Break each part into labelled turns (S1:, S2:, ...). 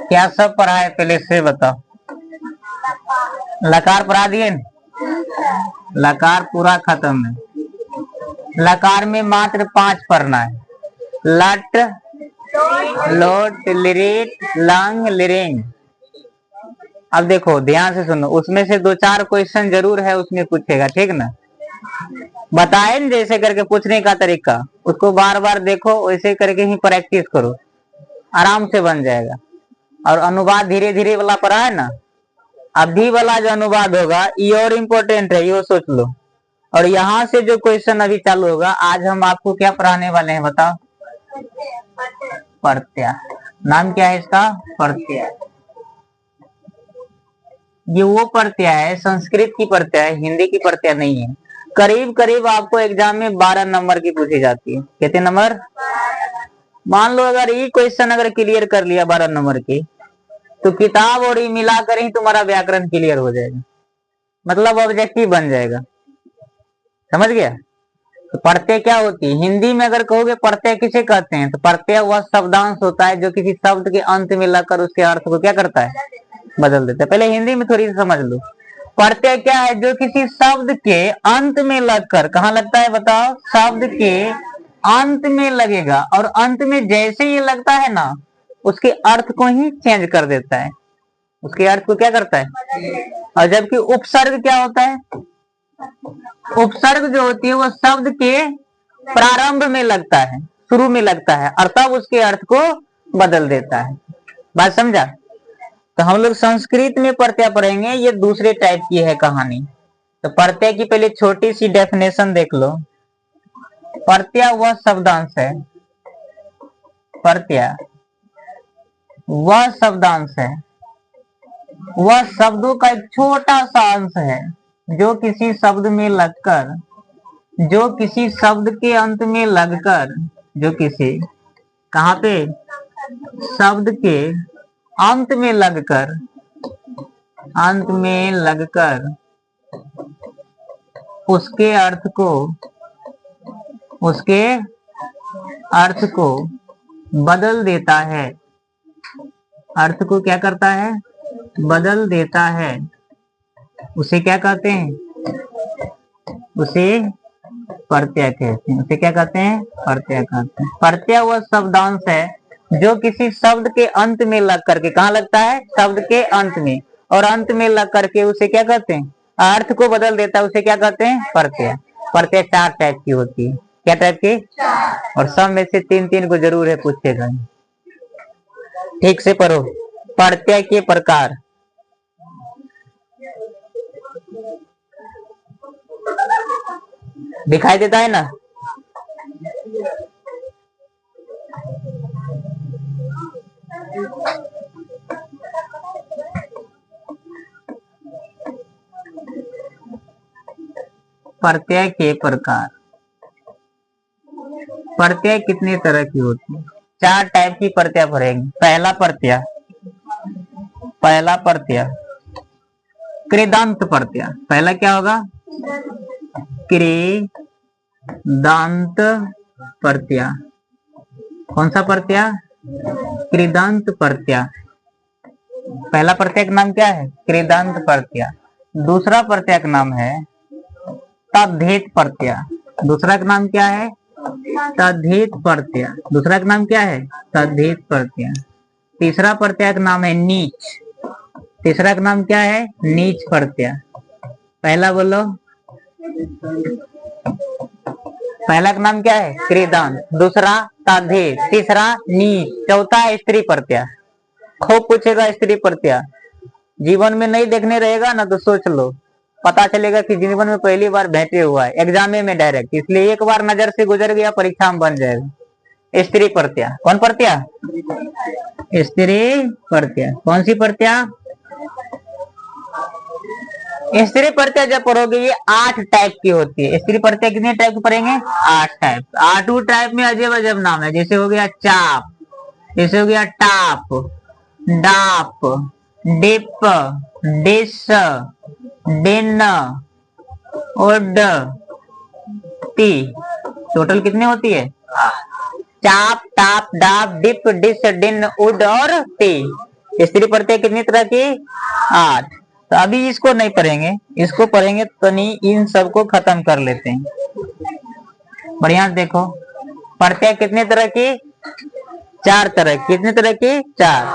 S1: क्या सब पढ़ा है पहले से बताओ। लकार पढ़ा दिए, लकार पूरा खत्म है। लकार में मात्र 5 पढ़ना है। लट, लोट, लिरिट, लंग, लिरिंग। अब देखो ध्यान से सुनो, उसमें से 2-4 क्वेश्चन जरूर है उसमें पूछेगा, ठीक ना। बताए न जैसे करके पूछने का तरीका, उसको बार बार देखो, वैसे करके ही प्रैक्टिस करो, आराम से बन जाएगा। और अनुवाद धीरे धीरे वाला पढ़ा है ना, अभी वाला जो अनुवाद होगा ये और इम्पोर्टेंट है, ये सोच लो। और यहाँ से जो क्वेश्चन अभी चालू होगा, आज हम आपको क्या पढ़ाने वाले हैं बताओ। प्रत्यय। नाम क्या है इसका? प्रत्यय। ये वो प्रत्यय है, संस्कृत की प्रत्यय है, हिंदी की प्रत्यय नहीं है। करीब करीब आपको एग्जाम में 12 नंबर की पूछी जाती है। कितने नंबर? मान लो अगर ये क्वेश्चन अगर क्लियर कर लिया 12 नंबर की, तो किताब और ये मिलाकर ही तुम्हारा व्याकरण क्लियर हो जाएगा, मतलब ऑब्जेक्टिव बन जाएगा। समझ गया? तो प्रत्यय क्या होती है? हिंदी में अगर कहोगे प्रत्यय किसे कहते हैं, तो प्रत्यय वह शब्दांश होता है जो किसी शब्द के अंत में लगकर उसके अर्थ को क्या करता है? बदल देता है। पहले हिंदी में थोड़ी सी समझ लो। प्रत्यय क्या है? जो किसी शब्द के अंत में लगकर, कहाँ लगता है बताओ? शब्द के अंत में लगेगा, और अंत में जैसे ये लगता है ना, उसके अर्थ को ही चेंज कर देता है, उसके अर्थ को क्या करता है। और जबकि उपसर्ग क्या होता है? उपसर्ग जो होती है वो शब्द के प्रारंभ में लगता है, शुरू में लगता है, और तब उसके अर्थ को बदल देता है। बात समझा? तो हम लोग संस्कृत में प्रत्यय पढ़ेंगे, ये दूसरे टाइप की है कहानी। तो प्रत्यय की पहले छोटी सी डेफिनेशन देख लो। प्रत्यय वह शब्दांश है, प्रत्यय वह शब्दांश है, वह शब्दों का एक छोटा सा अंश है जो किसी शब्द में लगकर, जो किसी शब्द के अंत में लगकर, जो किसी, कहाँ पे? शब्द के अंत में लगकर, अंत में लगकर उसके अर्थ को, उसके अर्थ को बदल देता है। अर्थ को क्या करता है? बदल देता है। उसे क्या कहते हैं? उसे प्रत्यय कहते हैं। उसे क्या कहते हैं? प्रत्यय कहते हैं। प्रत्यय वह शब्दांश है जो किसी शब्द के अंत में लग करके, कहाँ लगता है? शब्द के अंत में, और अंत में लग करके उसे क्या कहते हैं? अर्थ को बदल देता है, उसे क्या कहते हैं? प्रत्यय। प्रत्यय 4 टाइप की होती है। क्या टाइप की? और सब में से 3-3 को जरूर है, पूछेगा। ठीक से पढ़ो। प्रत्यय के प्रकार। दिखाई देता है ना? प्रत्यय के प्रकार। प्रत्यय कितने तरह की होती है? 4 टाइप की प्रत्यय पढ़ेंगे। पहला प्रत्यय, पहला प्रत्यय कृदंत प्रत्यय। पहला क्या होगा? कृदंत प्रत्यय। कौन सा प्रत्यय? कृदंत प्रत्यय। पहला प्रत्यय का नाम क्या है? कृदंत प्रत्यय। दूसरा प्रत्यय का नाम है तद्धित प्रत्यय। दूसरा का नाम क्या है? तद्धित प्रत्यय। दूसरा का नाम क्या है? तद्धित प्रत्यय। तीसरा प्रत्यय का नाम है नीच। तीसरा का नाम क्या है? नीच प्रत्यय। पहला बोलो। पहला का नाम क्या है? कृदंत। दूसरा तद्धित। तीसरा नीच। चौथा स्त्री प्रत्यय। खूब पूछेगा स्त्री प्रत्यय। जीवन में नहीं देखने रहेगा ना तो सोच लो, पता चलेगा कि जीवन में पहली बार भेंटे हुआ है एग्जाम में डायरेक्ट, इसलिए एक बार नजर से गुजर गया, परीक्षा में बन जाएगा। स्त्री प्रत्यय। कौन प्रत्यय? स्त्री प्रत्यय। कौन सी प्रत्यय? स्त्री प्रत्यय जब पढ़ोगे ये 8 टाइप की होती है। स्त्री प्रत्यय कितने टाइप की पढ़ेंगे? 8 टाइप। 8 टाइप में अजब अजब नाम है, जैसे हो गया चाप, जैसे हो गया टाप, डाप, डिप, डिस, डिन, उड, टी। टोटल कितने होती है? चाप, टाप, डाप, डिप, डिस, डिन, उड और टी। स्त्री प्रत्यय कितनी तरह की? 8। तो अभी इसको नहीं पढ़ेंगे, इसको पढ़ेंगे तो नहीं, इन सबको खत्म कर लेते हैं। बढ़िया देखो, प्रत्यय कितने तरह की? 4 तरह। कितने तरह की? 4।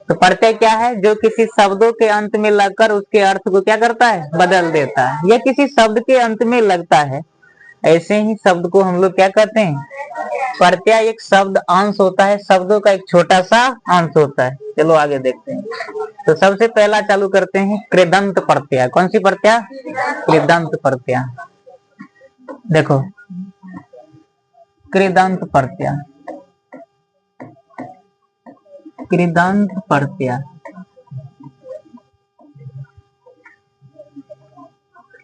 S1: तो प्रत्यय क्या है? जो किसी शब्दों के अंत में लगकर उसके अर्थ को क्या करता है? बदल देता है। यह किसी शब्द के अंत में लगता है, ऐसे ही शब्द को हम लोग क्या कहते हैं? प्रत्यय एक शब्द अंश होता है, शब्दों का एक छोटा सा अंश होता है। चलो आगे देखते हैं। तो सबसे पहला चालू करते हैं कृदंत प्रत्यय। कौन सी प्रत्यय? कृदंत प्रत्यय। देखो कृदंत प्रत्यय, कृदंत प्रत्यय।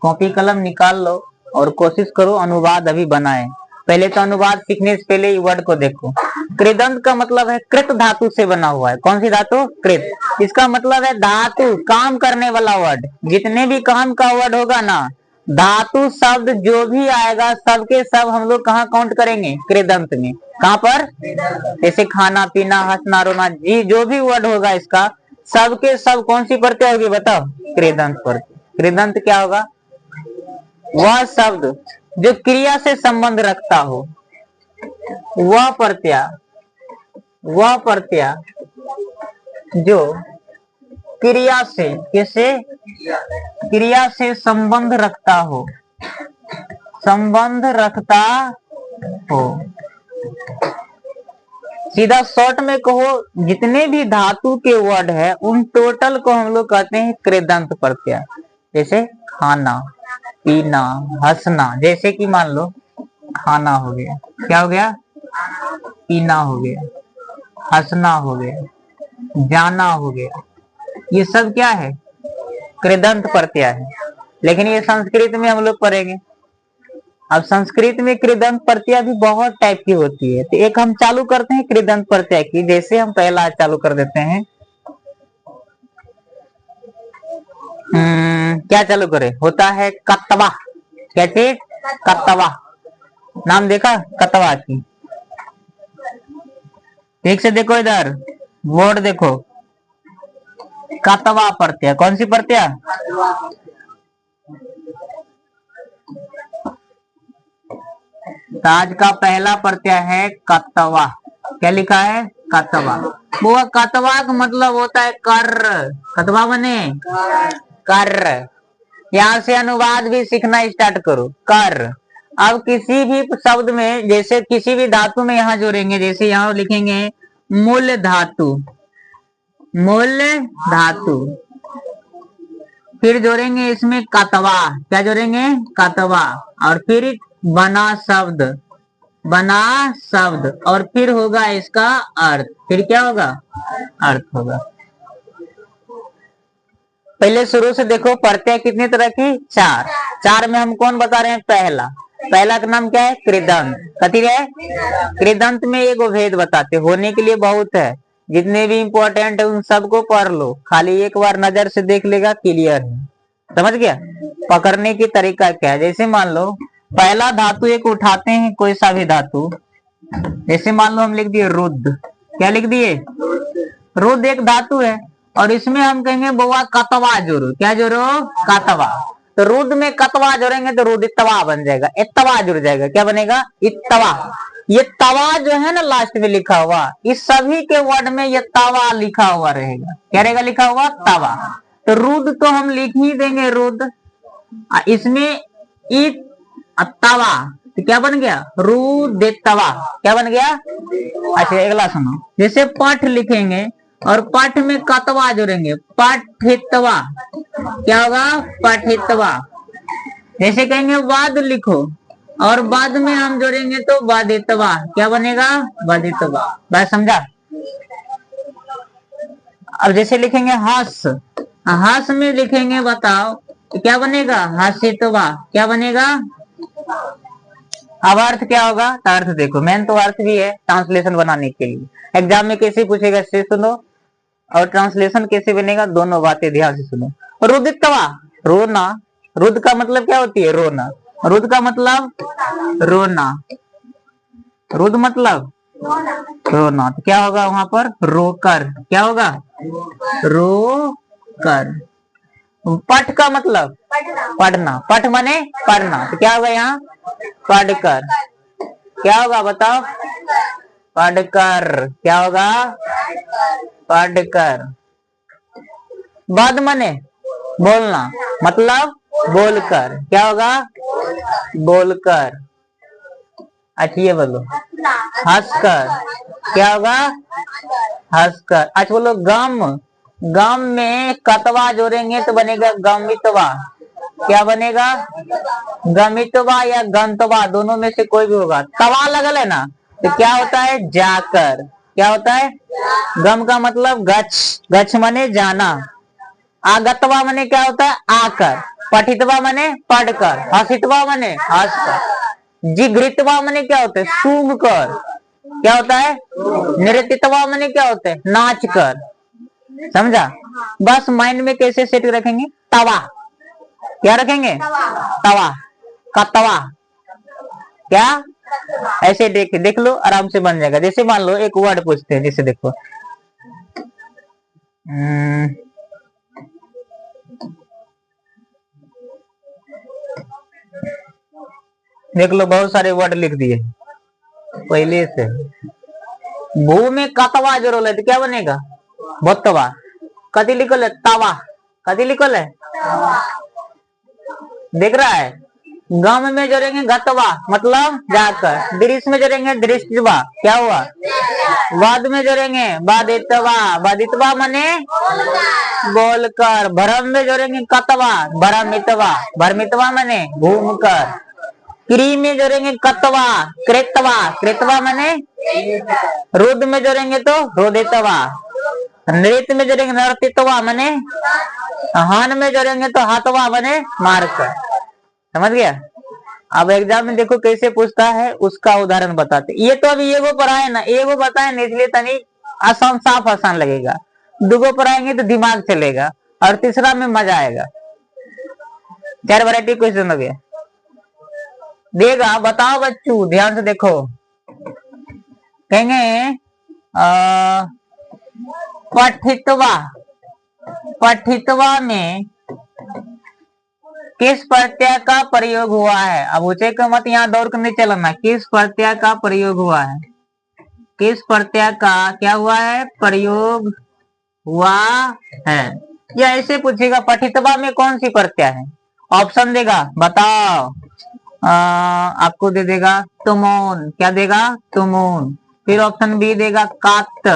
S1: कॉपी कलम निकाल लो और कोशिश करो अनुवाद अभी बनाए। पहले तो अनुवाद सीखने से पहले ही वर्ड को देखो। कृदंत का मतलब है कृत धातु से बना हुआ है। कौन सी धातु? कृत। इसका मतलब है धातु, काम करने वाला वर्ड। जितने भी काम का वर्ड होगा ना, धातु शब्द जो भी आएगा सबके सब हम लोग कहाँ काउंट करेंगे? कृदंत में। कहाँ पर? जैसे खाना पीना, हंसना रोना, जी जो भी वर्ड होगा इसका सबके सब कौन सी प्रत्यय होगी? बताओ। कृदंत प्रत्यय। कृदंत क्या होगा? वह शब्द जो क्रिया से संबंध रखता हो, वह प्रत्यय, वह प्रत्यय जो क्रिया से, किसे? क्रिया से संबंध रखता हो, संबंध रखता हो। सीधा शॉर्ट में कहो, जितने भी धातु के वर्ड है उन टोटल को हम लोग कहते हैं कृदंत प्रत्यय। जैसे खाना, पीना, हंसना। जैसे कि मान लो खाना हो गया, क्या हो गया? पीना हो गया, हंसना हो गया, जाना हो गया। ये सब क्या है? कृदंत प्रत्यय है। लेकिन ये संस्कृत में हम लोग पढ़ेंगे। अब संस्कृत में कृदंत प्रत्यय भी बहुत टाइप की होती है। तो एक हम चालू करते हैं कृदंत प्रत्यय की। जैसे हम पहला चालू कर देते हैं, क्या चालू करें? होता है कतवा। क्या चीज? कतवा। नाम देखा कतवा की? ठीक से देखो, इधर बोर्ड देखो। कतवा प्रत्यय। कौन सी प्रत्यय? आज का पहला प्रत्यय है कतवा। क्या लिखा है? कतवा। वो कतवा का मतलब होता है कर। कतवा बने कर। यहाँ से अनुवाद भी सीखना स्टार्ट करो। कर। अब किसी भी शब्द में, जैसे किसी भी धातु में यहाँ जोड़ेंगे, जैसे यहाँ लिखेंगे मूल धातु, मूल धातु, फिर जोड़ेंगे इसमें कतवा। क्या जोड़ेंगे? कतवा। और फिर बना शब्द, बना शब्द, और फिर होगा इसका अर्थ। फिर क्या होगा? अर्थ होगा। पहले शुरू से देखो, प्रत्यय कितने तरह की? 4। 4 में हम कौन बता रहे हैं? पहला। पहला का नाम क्या है? कृदंत। कथी है? कृदंत में एगो भेद बताते, होने के लिए बहुत है। जितने भी इंपॉर्टेंट है उन सबको पढ़ लो, खाली एक बार नजर से देख लेगा, क्लियर है। समझ गया? पकड़ने की तरीका क्या है? जैसे मान लो पहला धातु एक उठाते हैं, कोई सा भी धातु। जैसे मान लो हम लिख दिए रुद्र। क्या लिख दिए? रुद्र एक धातु है, और इसमें हम कहेंगे बउआ कतवा जोड़ो। क्या जोड़ो? कतवा। तो रुद्र में कतवा जोड़ेंगे तो रुदितवा बन जाएगा, इतवा जुड़ जाएगा। क्या बनेगा? इतवा। ये तवा जो है ना लास्ट में लिखा हुआ, इस सभी के वर्ड में ये तवा लिखा हुआ रहेगा। क्या रहेगा लिखा हुआ? तवा। तो रुद्र तो हम लिख ही देंगे रुद्र, इसमें इत तवा, तो क्या बन गया? रुदितवा। क्या बन गया? अच्छा अगला सुनो, जैसे पठ लिखेंगे और पठ में कतवा जोड़ेंगे, पठितवा। क्या होगा? पठितवा। जैसे कहेंगे वाद लिखो और बाद में हम जोड़ेंगे तो वादितवा। क्या बनेगा? वादितवा। बात समझा? अब जैसे लिखेंगे हस, हस में लिखेंगे बताओ तो क्या बनेगा? हसितवा। क्या बनेगा? अब अर्थ क्या होगा? तो अर्थ देखो, मेन तो अर्थ भी है ट्रांसलेशन बनाने के लिए। एग्जाम में कैसे पूछेगा से सुनो, और ट्रांसलेशन कैसे बनेगा, दोनों बातें ध्यान से सुनो। रुदितवा, रोना। रुद का मतलब क्या होती है? रोना। रुद का मतलब रोना। रुद मतलब रोना। तो क्या होगा वहां पर? रोकर। क्या होगा? रोकर। पठ का मतलब पढ़ना। पठ माने पढ़ना। तो क्या होगा यहाँ? पढ़कर। क्या होगा बताओ? पढ़कर। क्या होगा? पढ़कर। बाद माने बोलना, मतलब बोलकर। क्या होगा? बोलकर। अच्छा ये बोलो, हंसकर। क्या होगा? हंसकर। अच्छा बोलो, गम। गम में कतवा जोड़ेंगे तो बनेगा गमितवा। क्या बनेगा? गमितवा या गंतवा, दोनों में से कोई भी होगा। तवा लगल है ना, तो क्या होता है? जाकर। क्या होता है? गम का मतलब गच्छ। गच्छ माने जाना। आगतवा माने क्या होता है? आकर। पठितवा माने पढ़कर। हसितवा माने हंसकर। जिगृतवा माने क्या होता है? सूंघ कर। क्या होता है? नृत्यतवा माने क्या होता है? नाच कर। समझा? बस माइंड में कैसे सेट रखेंगे? तवा। क्या रखेंगे? तवा। कतवा। क्या? ऐसे देख लो, आराम से बन जाएगा। जैसे मान लो एक वर्ड पूछते हैं, जैसे देखो देख लो, बहुत सारे वर्ड लिख दिए पहले से। भू में कतवा जोड़ो है तो क्या बनेगा? बोतवा। कति लिखल है? तवा। कति लिखल है? देख रहा है? गम में जोड़ेंगे गतवा, मतलब जाकर। दृश्य में जोड़ेंगे दृष्टवा। क्या हुआ? वाद में जोड़ेंगे बादितवा। बादितवा माने बोलकर। भरम में जोड़ेंगे कतवा, भरमितवा। भरमितवा माने घूमकर। क्री में जोड़ेंगे कतवा, कृतवा। कृतवा माने। रुद में जोड़ेंगे तो रोदितवा। नृत्य में जोड़ेंगे नर्तितवा माने। हन में जोड़ेंगे तो हाथवा माने मारकर। समझ गया? अब एग्जाम में देखो कैसे पूछता है, उसका उदाहरण बताते। ये तो अभी एगो पढ़ाए ना, एगो बताए ना, इसलिए तनी आसान, साफ आसान लगेगा। दुगो पढ़ाएंगे तो दिमाग चलेगा, और तीसरा में मजा आएगा। 4 वैरायटी क्वेश्चन हो गया। देगा, बताओ बच्चों, ध्यान से देखो। कहेंगे पठितवा। पठितवा में किस प्रत्यय का प्रयोग हुआ है? अब ऊंचे का मत यहाँ दौड़ कर नहीं चलना। किस प्रत्यय का प्रयोग हुआ है? किस प्रत्यय का क्या हुआ है? प्रयोग हुआ है। या ऐसे पूछेगा, पठितवा में कौन सी प्रत्यय है? ऑप्शन देगा, बताओ। आपको दे देगा तुमोन। क्या देगा? तुमोन। फिर ऑप्शन बी देगा कात।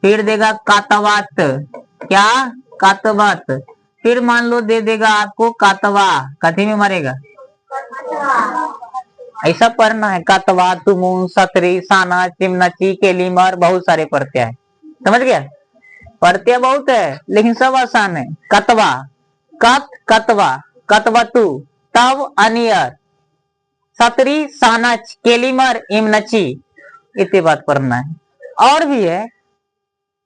S1: फिर देगा कातवात। क्या? कातवात। फिर मान लो दे देगा आपको कातवा। कथी में मरेगा? ऐसा पढ़ना है। कातवा, तुमुन, सतरी, साना, चिमनची, केलीमर, बहुत सारे प्रत्यय है। समझ गया? प्रत्यय बहुत है, लेकिन सब आसान है। कतवा, कत, कतवा, कतवतु, तव, अनियर, सतरी, सानच, केलीमर, इमनची। इतनी बात पढ़ना है। और भी है,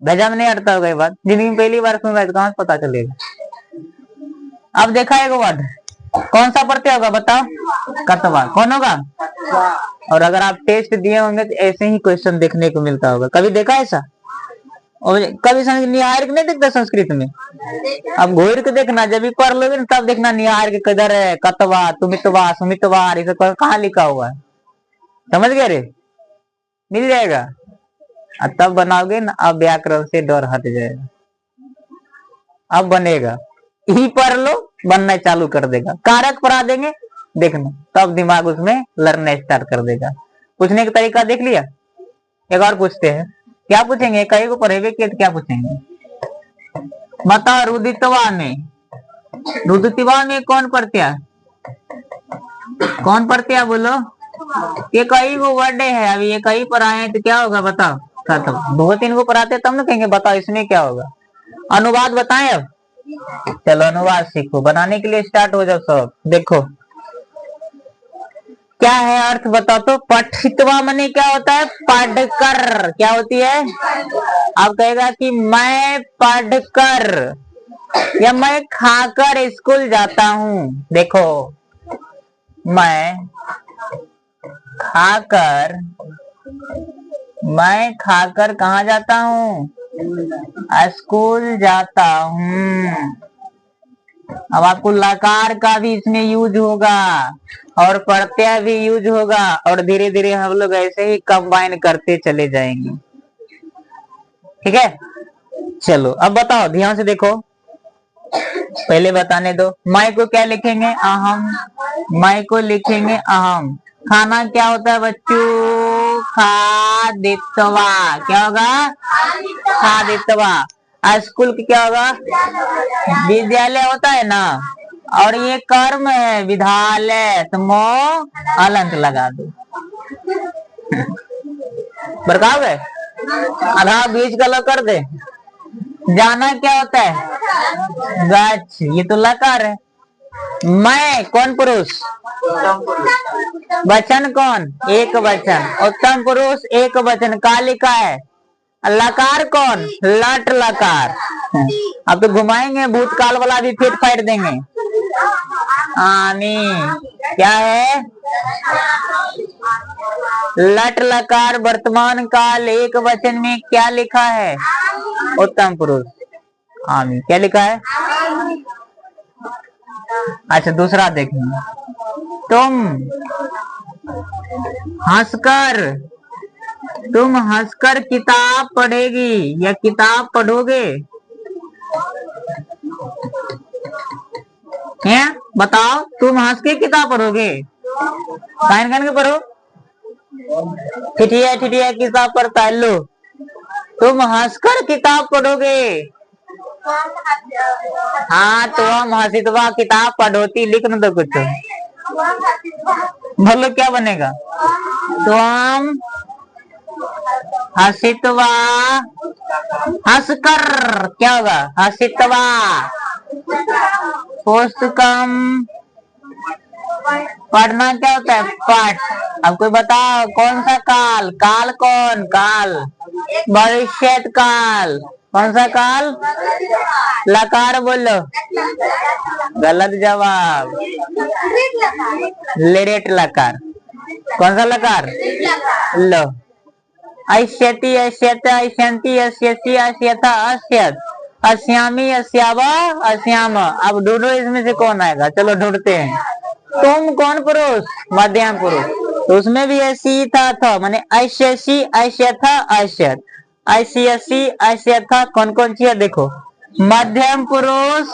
S1: भेजा में नहीं हटता होगा ये बात। जिंदगी में पहली बार सुन रहा है तो कहां से पता चलेगा? अब देखा एक वर्ड, कौन सा प्रत्यय होगा बताओ? कतवा। कौन होगा? और अगर आप टेस्ट दिए होंगे तो ऐसे ही क्वेश्चन देखने को मिलता होगा। कभी देखा ऐसा? और कभी निहार के नहीं देखता संस्कृत में? अब घोर के देखना, जब भी पढ़ लोगे ना तब देखना निहार के किधर है कतवा, तुमितवा, सुमितवा, कहाँ लिखा हुआ है। समझ गए रे? मिल जाएगा। तब बनाओगे ना, अब व्याकरण से डर हट जाएगा। अब बनेगा। ही पढ़ लो, बनना चालू कर देगा। कारक पढ़ा देंगे, देखना, तब दिमाग उसमें लर्न स्टार्ट कर देगा। पूछने का तरीका देख लिया? एक और पूछते हैं। क्या पूछेंगे? कई को पढ़ेगे कि क्या पूछेंगे? बता, रुदितवा में, रुदितवा में कौन प्रत्यय? कौन प्रत्यय बोलो? ये कई को वर्ड है, अभी ये कई पर आए हैं तो क्या होगा बताओ? खत्म। 2-3 को पढ़ाते तब ना कहेंगे बताओ इसमें क्या होगा। अनुवाद बताएं अब। चलो अनुवाद सीखो। बनाने के लिए स्टार्ट हो जाओ सब। देखो क्या है अर्थ बताओ तो। पठितवा मने क्या होता है? पढ़कर। क्या होती है? अब कहेगा कि मैं पढ़कर या मैं खाकर स्कूल जाता हूँ। देखो मैं खाकर कहाँ जाता हूँ? स्कूल जाता हूँ। अब आपको लकार का भी इसमें यूज होगा और प्रत्यय भी यूज होगा और धीरे धीरे हम लोग ऐसे ही कंबाइन करते चले जाएंगे। ठीक है, चलो अब बताओ, ध्यान से देखो। पहले बताने दो। मैं को क्या लिखेंगे? अहम। मैं को लिखेंगे अहम। खाना क्या होता है बच्चों? खादित्वा। क्या होगा? खादित्वा। स्कूल की क्या होगा? विद्यालय होता है ना। और ये कर्म है विद्यालय, तो मो अलंत लगा दो। बरकाव है आधा बीच गला कर दे। जाना क्या होता है? गच्छ। ये तो लकार है। मैं कौन पुरुष? वचन कौन? एक वचन। उत्तम पुरुष एक वचन। का लिखा है? लकार कौन? लट लकार। अब तो घुमाएंगे, भूतकाल वाला भी फिट फाइट देंगे। आनी क्या है? लट लकार वर्तमान काल एक वचन में क्या लिखा है? उत्तम पुरुष। आमी। क्या लिखा है? अच्छा दूसरा देखेंगे। तुम हंसकर किताब पढ़ेगी या किताब पढ़ोगे? हैं बताओ, तुम हंस के किताब पढ़ोगे? कान कान के पढ़ो। ठिठिया ठिठिया किताब पढ़ता है। लो, तुम हंसकर किताब पढ़ोगे। हाँ तो हम हंसितवा किताब पढ़ोती। लिख न दो कुछ। बोलो क्या बनेगा? तो हम हंसितवा हंसकर क्या होगा? हंसितवा पुस्तकम। पढ़ना क्या होता है? पाठ। अब कोई बताओ कौन सा काल? काल कौन? काल भविष्य काल। कौन सा काल? लकार बोलो। गलत जवाब। लेरेट लकार। कौन सा लकार? लो। ऐश्यति ऐश्यत ऐश्यंती ऐश्यसी ऐश्यथा ऐश्यत अश्यामी अश्यावा अश्याम। अब ढूंढो इसमें से कौन आएगा। चलो ढूंढते हैं। तुम कौन पुरुष? मध्यम पुरुष। तो उसमें भी ऐसी था माने ऐश्यसी ऐश्यथा ऐश्यत ऐश्यसी ऐश्यथा। कौन कौन सी है देखो। मध्यम पुरुष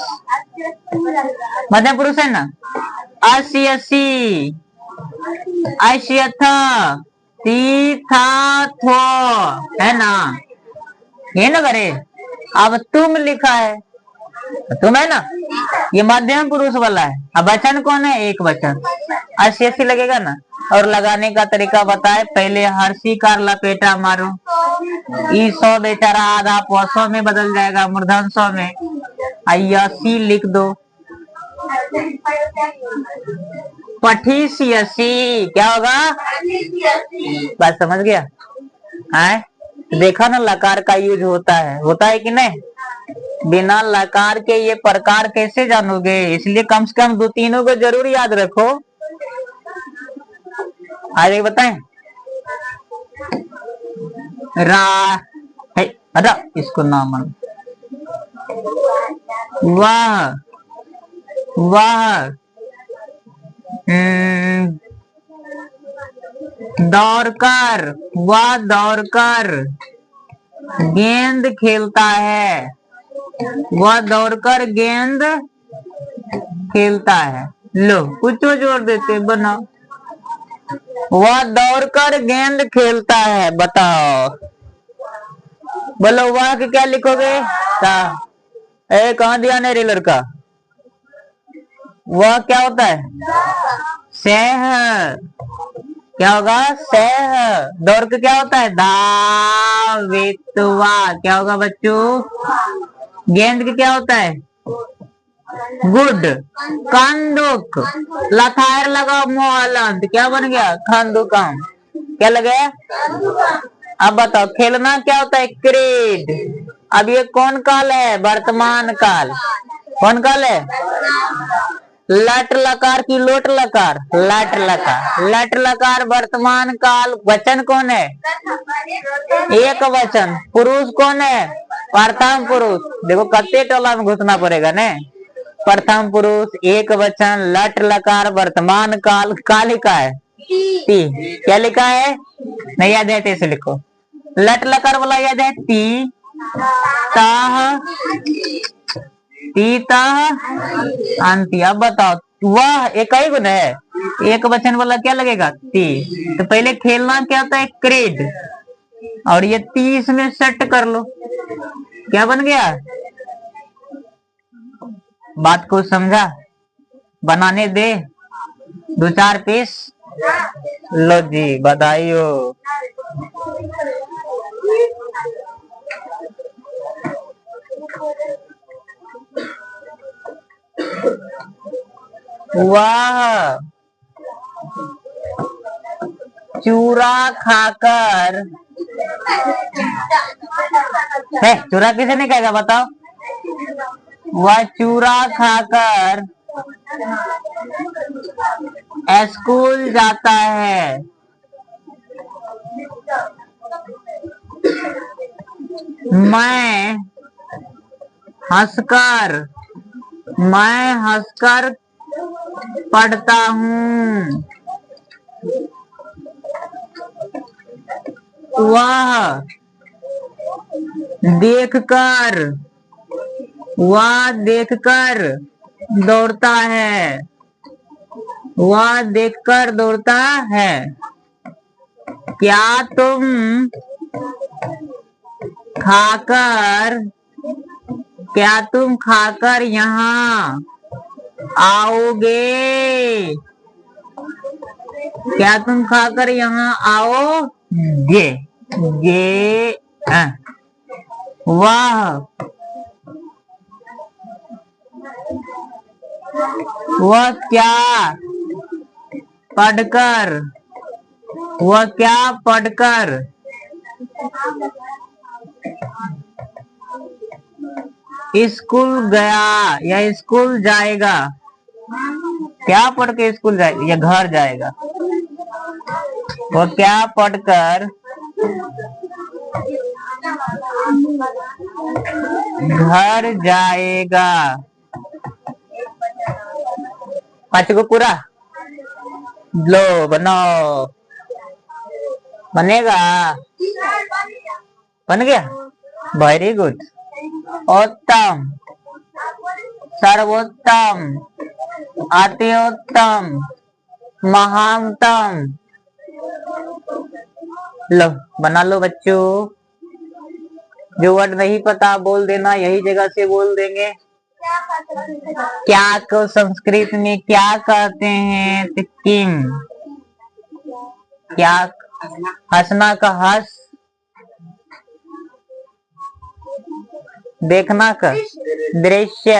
S1: है ना। ऐश्यसी ऐश्यथा ती था थो है ना। ये ना करे। अब तुम लिखा है, तुम है ना, ये मध्यम पुरुष वाला है। अब वचन कौन है? एक वचन। ऐसी लगेगा ना। और लगाने का तरीका बताए। पहले हर्षी कार लपेटा मारो। ई सौ बेचारा आधा पौसौ में बदल जाएगा, मूर्धन सौ में। अयसी लिख दो। पठीसी क्या होगा? बात समझ गया? है देखा ना, लकार का यूज होता है कि नहीं? बिना लकार के ये प्रकार कैसे जानोगे? इसलिए कम से कम दो तीनों को जरूर याद रखो। आगे बताएं। अरे इसको ना मान। वाह वाह। दौड़कर। वह दौड़कर गेंद खेलता है। वह दौड़कर गेंद खेलता है। लो कुछ जोड़ देते बनाओ। वह दौड़कर गेंद खेलता है। बताओ बोलो वह के क्या लिखोगे? कहाँ दिया ने रे लड़का? वह क्या होता है? सह। क्या होगा? सह। दौड़ के क्या होता है? धावित्वा। क्या होगा बच्चों? गेंद के क्या होता है? गुड। कंदुक। लथार लगाओ मोहलंत, क्या बन गया? खंदुकम। क्या लगे? अब बताओ खेलना क्या होता है? क्रीड। अब ये कौन काल है? वर्तमान काल। कौन काल है? लट लकार की लोट लकार? लट लकार। लट लकार वर्तमान काल। वचन कौन है? एक वचन। पुरुष कौन है? प्रथम पुरुष। देखो कत्ते टोला में घुसना पड़ेगा ने। प्रथम पुरुष, एक वचन, लट लकार, वर्तमान काल। का लिखा है? ती। क्या लिखा है? नहीं याद है तो इसे लिखो। लट लकार वाला याद है? ती ताह तीता अंति। अब बताओ वह एक ही गुण है, एक वचन वाला क्या लगेगा? ती। तो पहले खेलना क्या होता है? क्रीड। और ये 30 में सेट कर लो, क्या बन गया? बात को समझा? बनाने दे 2-4 पीस। लो जी बधाई हो। वाह, चूरा खाकर है। चूरा किसे नहीं कहेगा बताओ? वह चूरा खाकर स्कूल जाता है। मैं हंसकर पढ़ता हूँ। वह देखकर दौड़ता है। वह देखकर दौड़ता है। क्या तुम खाकर यहाँ आओगे? क्या तुम खाकर यहाँ आओगे? वह क्या पढ़कर स्कूल गया या स्कूल जाएगा? क्या पढ़ के स्कूल जाएगा या घर जाएगा? वो क्या पढ़कर घर जाएगा? 5 को पूरा लो बनाओ। बनेगा? बन गया? Very good. उत्तम, सर्वोत्तम, अत्युत्तम, महानतम। लो बना लो बच्चों। जो वर्ड नहीं पता बोल देना, यही जगह से बोल देंगे। क्या को संस्कृत में क्या कहते हैं? तो किम। क्या? हंसना का हंस, देखना का दृश्य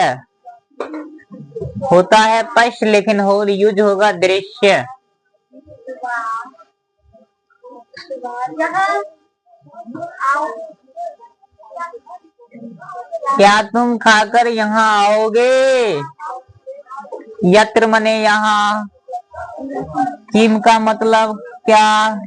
S1: होता है पश, लेकिन हो यूज होगा दृश्य। क्या तुम खाकर यहाँ आओगे? यत्र मने यहाँ, किम का मतलब क्या?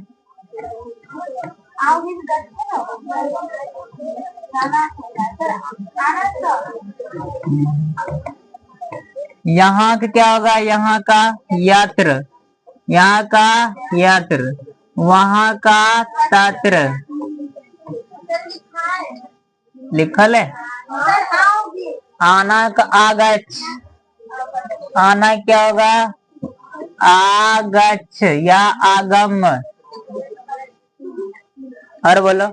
S1: यहाँ का क्या होगा? यहाँ का यत्र, यहाँ का यत्र, वहाँ का तत्र। लिखल है। आना का आगच्छ, आना क्या होगा? आगच्छ या आगम। और बोलो।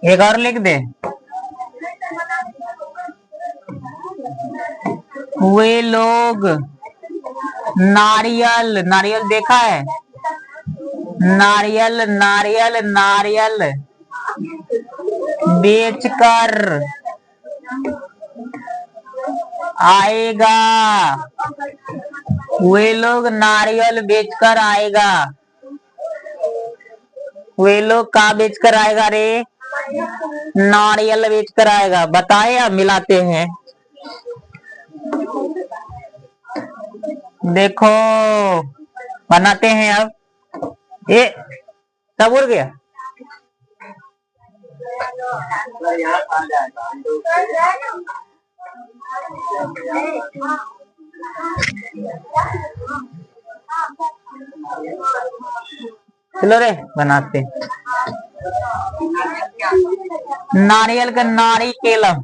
S1: एक और लिख दे। वे लोग नारियल, नारियल देखा है? नारियल नारियल नारियल बेचकर आएगा, वे लोग नारियल बेचकर आएगा। वे लोग का बेचकर आएगा रे? नारियल बेचकर आएगा। बताए अब मिलाते हैं। देखो बनाते हैं अब। ये सब उड़ गया। चलो रे बनाते। नारियल का नारी केलम।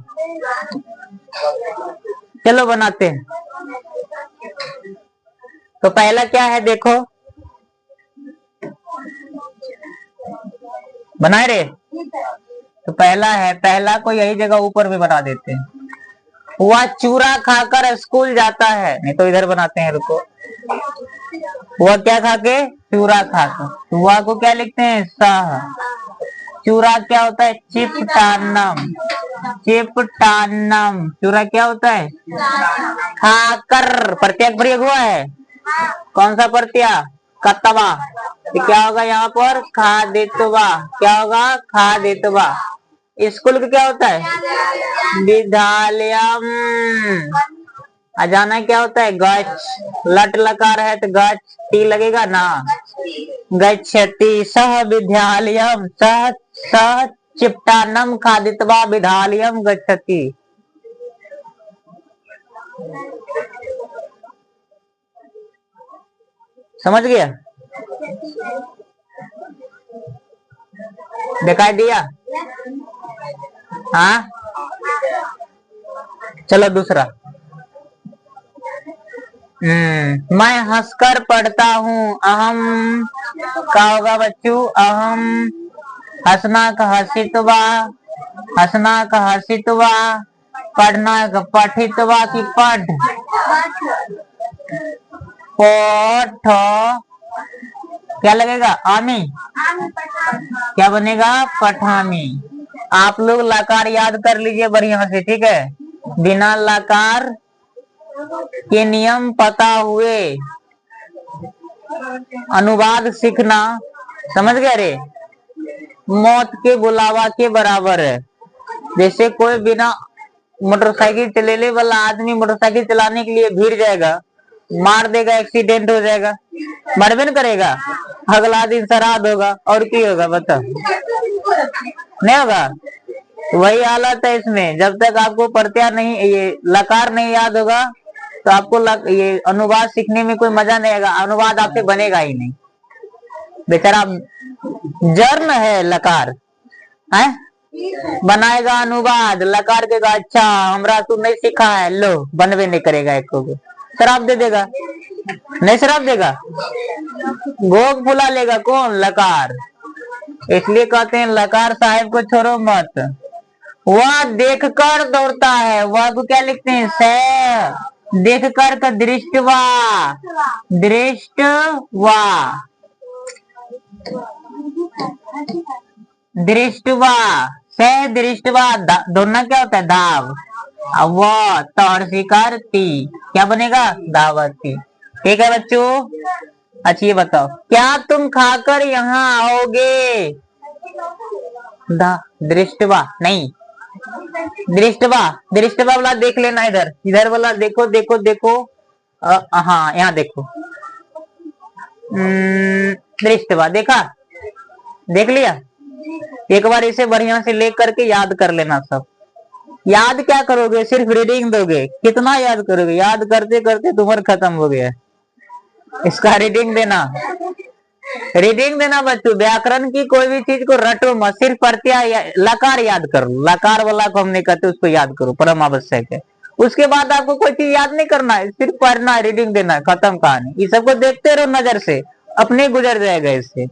S1: चलो बनाते हैं। तो पहला क्या है देखो, बनाए रे। तो पहला है, पहला को यही जगह ऊपर में बना देते हैं। वह चूरा खाकर स्कूल जाता है। नहीं तो इधर बनाते हैं, रुको। वह क्या खा के? चूरा खाकर। वह को क्या लिखते हैं? सह। चूरा क्या होता है? चिपटानम। चिपटानम। चूरा क्या होता है? खाकर। प्रत्यय प्रयोग हुआ है। कौन सा प्रत्यय? कतवा। तो क्या होगा यहाँ पर? खादितवा। क्या होगा? खादितवा। स्कूल का क्या होता है? विद्यालयम। अजाना क्या होता है? गच्छ। लट लकार है तो गच्छ टी लगेगा ना। गच्छति। सह विद्यालयम सह सह चिपटानम खादित्वा विद्यालयम गच्छति। समझ गया? दिखाई दिया? हाँ, चलो दूसरा। मैं हंसकर पढ़ता हूँ। अहम क्या होगा बच्चों? अहम। हंसना का हसितवा। हंसना का हसितवा। पढ़ना का पठितवा की पढ़। पठ क्या लगेगा? आमी। क्या बनेगा? पठामी। आप लोग लकार याद कर लीजिए बढ़िया से, ठीक है? बिना लकार के नियम पता हुए अनुवाद सीखना, समझ गए रे? मौत के बुलावा के बराबर है। जैसे कोई बिना मोटरसाइकिल चलेने वाला आदमी मोटरसाइकिल चलाने के लिए भीड़ जाएगा, मार देगा, एक्सीडेंट हो जाएगा, मरबे न करेगा। अगला दिन श्राद्ध होगा और क्या होगा बता? नहीं होगा। वही हालत है इसमें। जब तक आपको प्रत्यय नहीं, ये लकार नहीं याद होगा तो आपको ये अनुवाद सीखने में कोई मजा नहीं आएगा। अनुवाद आपसे बनेगा ही नहीं। बेचारा जर्म है लकार है, बनाएगा अनुवाद। लकार के अच्छा हमरा तू नहीं सीखा है, लो बनवे नहीं करेगा। एक को शराब दे देगा, नहीं शराब देगा, भोग फुला लेगा। कौन? लकार। इसलिए कहते हैं लकार साहेब को छोड़ो मत। वह देखकर दौड़ता है। वह को क्या लिखते हैं? से। देखकर का दृष्टवा। दृष्टवा। दृष्टवा से दृष्टवा। दोनों क्या होता है? दाव। वह तौर शिकार ती क्या बनेगा? दावती। ठीक है बच्चों? अच्छा ये बताओ, क्या तुम खाकर यहाँ आओगे? दृष्टवा नहीं, दृष्टवा। दृष्टवा वाला देख लेना। इधर इधर वाला देखो देखो देखो। हाँ यहाँ देखो। दृष्टवा देखा? देख लिया? एक बार इसे बढ़िया से लेकर करके याद कर लेना सब। याद क्या करोगे? सिर्फ रीडिंग दोगे। कितना याद करोगे? याद करते करते तुम्हारा खत्म हो गया। इसका रीडिंग देना, रीडिंग देना बच्चों। व्याकरण की कोई भी चीज को रटो मत, सिर्फ प्रत्यय लकार याद करो। लकार वाला को हम नहीं कहते, उसको याद करो, परम आवश्यक है। उसके बाद आपको कोई चीज याद नहीं करना है, सिर्फ पढ़ना है, रीडिंग देना है, खत्म कहानी। ये सबको देखते रहो नजर से, अपने गुजर जाएगा इससे।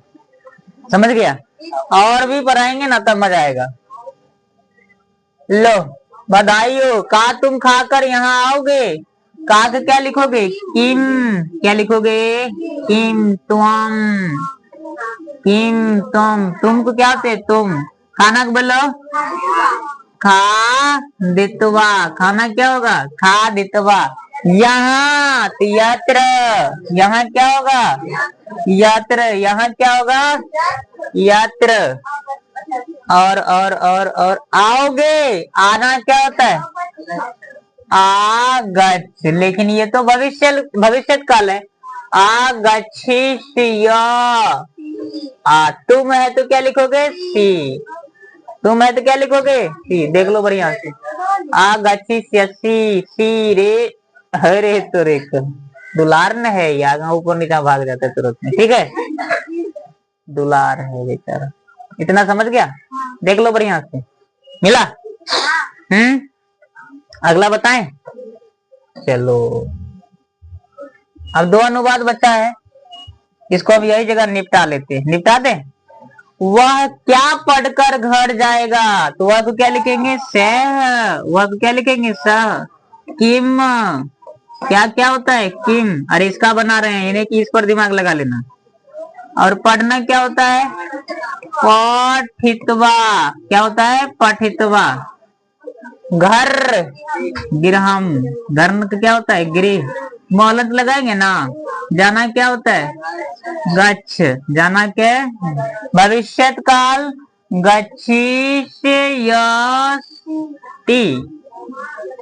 S1: समझ गया? और भी पढ़ाएंगे ना तब मजा आएगा। लो बधाई हो। का तुम खाकर यहाँ आओगे? का क्या लिखोगे? किम। क्या लिखोगे? किम। तुमको क्या होते? तुम। खाना को बोलो खा दितवा। खाना क्या होगा? खा दितवा। यहाँ तो यत्र। यहाँ क्या होगा? यत्र। यहाँ क्या होगा? यत्र। और आओगे। आना क्या होता है? आगच्छ। लेकिन ये तो भविष्य काल है। आगच्छिष्य। तुम है तो क्या लिखोगे? सी। तुम है तो क्या लिखोगे? सी। देख लो बढ़िया से। आगच्छिष्य सी रे। अरे तो रे दुलार न है यार, ऊपर नीचा भाग जाता है तुरंत में। ठीक है, दुलार है बेचारा। इतना समझ गया? देख लो बढ़िया से। मिला? अगला बताएं। चलो अब दो अनुवाद बचा है, इसको अब यही जगह निपटा लेते। निपटा दे। वह क्या पढ़कर घर जाएगा? तो वह को क्या लिखेंगे? सह। वह को क्या लिखेंगे? सह। किम। क्या क्या होता है? किम। अरे इसका बना रहे हैं, इन्हें कि इस पर दिमाग लगा लेना। और पढ़ना क्या होता है? पठितवा। क्या होता है? पठितवा। घर गृहम। घर क्या होता है? गृह। मोहलत लगाएंगे ना। जाना क्या होता है? गच्छ। जाना क्या? भविष्यत काल गच्छिष्यति।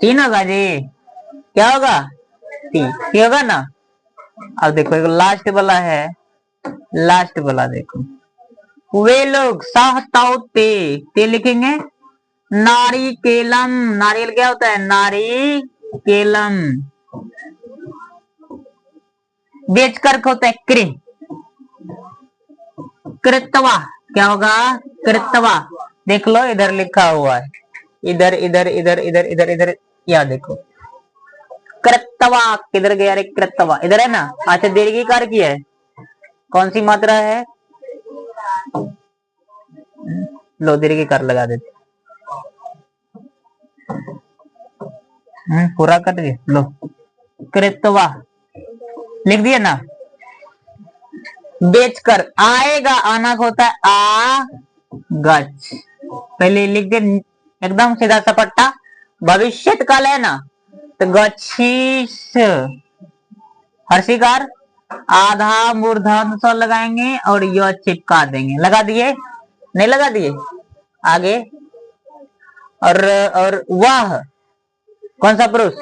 S1: तीन होगा जी। क्या होगा? ती होगा ना। अब देखो एक लास्ट वाला है। लास्ट वाला देखो। वे लोग सहतौते। ते लिखेंगे नारी केलम। नारियल क्या होता है? नारी केलम। बेचकर होता है कृ। कृतवा। क्या होगा? कृतवा। देख लो इधर लिखा हुआ है। इधर इधर इधर इधर इधर इधर। या देखो कृतवा किधर गया? रे कृतवा इधर है ना। अच्छा दीर्घिकार की है। कौन सी मात्रा है? लो दीर्घिकार लगा देते। पूरा कर दिए। लो कृतवा लिख दिया ना। बेचकर। आएगा आना होता है आ गच्छ। पहले लिख दे एकदम सीधा सपट्टा। भविष्यत काल है ना, तो गच्छिस हर्षिकार आधा मूर्धन स लगाएंगे और यह चिपका देंगे। लगा दिए? नहीं लगा दिए? आगे। और वह कौन सा पुरुष?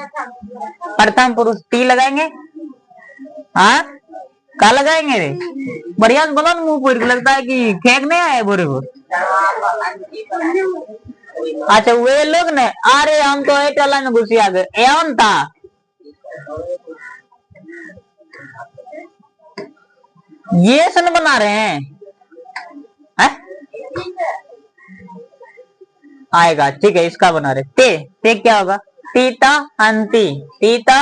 S1: प्रथम पुरुष। टी लगाएंगे। हाँ का लगाएंगे रे? बढ़िया बोलो ना। मुंह पूरी लगता है कि फेंक नहीं आए बोरे को। अच्छा वे लोग ने। अरे हम तो एटला में घुसी आ गए। एवं था। ये सन बना रहे हैं, है? आएगा ठीक है। इसका बना रहे। ते क्या होगा? तीता अंति। तीता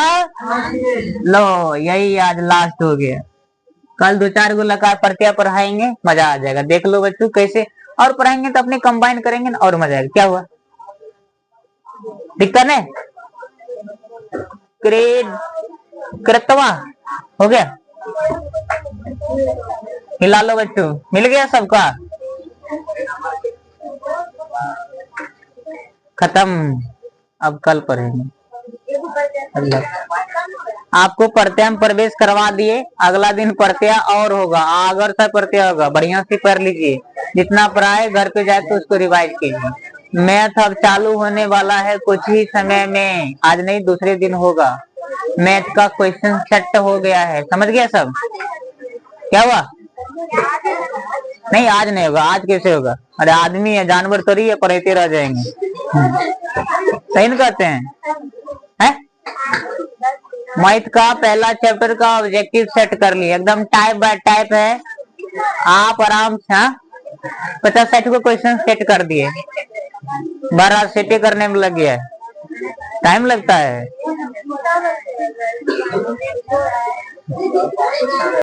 S1: लो यही आज लास्ट हो गया। कल दो चार गो लगा प्रत्यय पढ़ाएंगे, मजा आ जाएगा। देख लो बच्चों कैसे। और पढ़ाएंगे तो अपने कंबाइन करेंगे ना, और मजा आएगा। क्या हुआ? दिक्कत है? कृतवा हो गया। हिला लो बच्चों। मिल गया सबका? खत्म। अब कल पढ़ेंगे। आपको प्रत्यय में प्रवेश करवा दिए। अगला दिन प्रत्यय और होगा। अगर सा प्रत्यय होगा। बढ़िया से पढ़ लीजिए। जितना पढ़ाए घर पे जाए तो उसको रिवाइज कीजिए। मैथ अब चालू होने वाला है कुछ ही समय में। आज नहीं दूसरे दिन होगा। मैथ का क्वेश्चन सेट हो गया है। समझ गया सब? क्या हुआ? नहीं आज नहीं होगा। आज कैसे होगा? अरे आदमी है, जानवर तो नहीं है, पढ़ते रह जाएंगे। सही नहीं कहते हैं? मैथ का पहला चैप्टर का ऑब्जेक्टिव सेट कर लिया। एकदम टाइप बाय टाइप है। आप आराम से 50-60 को क्वेश्चन सेट कर दिए। 12 सेटे करने में लग गया है। टाइम लगता है।